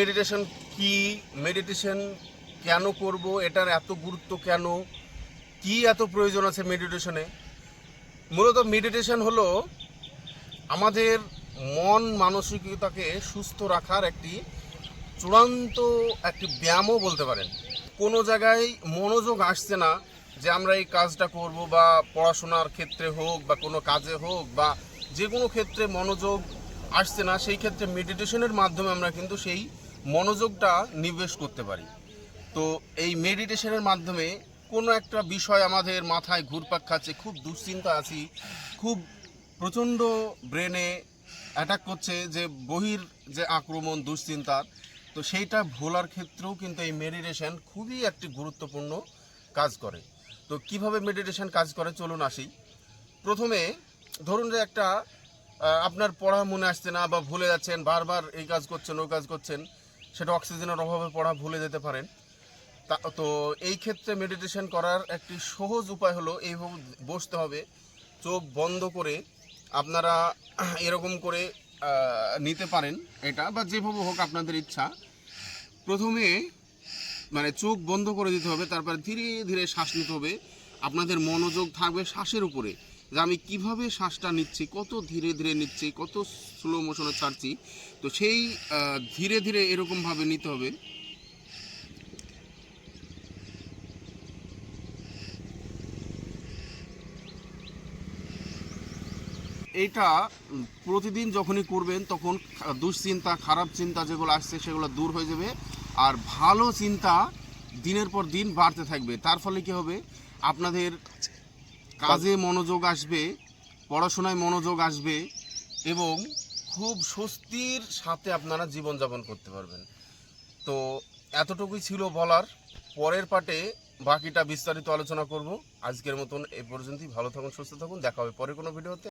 Meditation কি, meditation কেন করব, এটার এত গুরুত্ব কেন, কি এত প্রয়োজন আছে মেডিটেশনে। মূলত মেডিটেশন হলো আমাদের মন মানসিকতাকে সুস্থ রাখার একটি চূড়ান্ত একটি ব্যায়ামও বলতে পারেন। কোনো জায়গায় মনোযোগ আসছে না যে আমরা এই কাজটা করব, বা পড়াশোনার ক্ষেত্রে হোক বা কোনো কাজে হোক বা যে কোনো ক্ষেত্রে মনোযোগ আসছে না, সেই ক্ষেত্রে মেডিটেশনের মাধ্যমে আমরা কিন্তু সেই মনোযোগটা নিবেশ করতে পারি। তো এই মেডিটেশনের মাধ্যমে কোনো একটা বিষয় আমাদের মাথায় ঘুরপাক খাচ্ছে, খুব দুশ্চিন্তা আছি, খুব প্রচণ্ড ব্রেনে অ্যাটাক করছে যে বহির যে আক্রমণ দুশ্চিন্তার, তো সেইটা ভোলার ক্ষেত্রেও কিন্তু এই মেডিটেশন খুবই একটি গুরুত্বপূর্ণ কাজ করে। তো কিভাবে মেডিটেশন কাজ করে চলুন আসি। প্রথমে ধরুন যে একটা আপনার পড়া মনে আসছে না, বা ভুলে যাচ্ছেন, বারবার এই কাজ করছেন ও কাজ করছেন, সেটা অক্সিজেনের অভাবে পড়া ভুলে যেতে পারেন। তো এই ক্ষেত্রে মেডিটেশন করার একটি সহজ উপায় হলো এইভাবে বসতে হবে, চোখ বন্ধ করে। আপনারা এরকম করে নিতে পারেন এটা, বা যেভাবে হোক আপনাদের ইচ্ছা। প্রথমে মানে চোখ বন্ধ করে দিতে হবে, তারপর ধীরে ধীরে শ্বাস নিতে হবে। আপনাদের মনোযোগ থাকবে শ্বাসের উপরে, যে আমি কিভাবে শ্বাসটা নিচ্ছি, কত ধীরে ধীরে নিচ্ছি, কত স্লো মোশনে ছাড়ছি। তো সেই ধীরে ধীরে এরকমভাবে নিতে হবে। এইটা প্রতিদিন যখনই করবেন তখন দুশ্চিন্তা, খারাপ চিন্তা যেগুলো আসছে সেগুলো দূর হয়ে যাবে, আর ভালো চিন্তা দিনের পর দিন বাড়তে থাকবে। তার ফলে কী হবে, আপনাদের কাজে মনোযোগ আসবে, পড়াশোনায় মনোযোগ আসবে, এবং খুব স্বস্তির সাথে আপনারা জীবনযাপন করতে পারবেন। তো এতটুকুই ছিল বলার। পরের পার্টে বাকিটা বিস্তারিত আলোচনা করব। আজকের মতন এ পর্যন্তই। ভালো থাকুন, সুস্থ থাকুন, দেখা হবে পরে কোনো ভিডিওতে।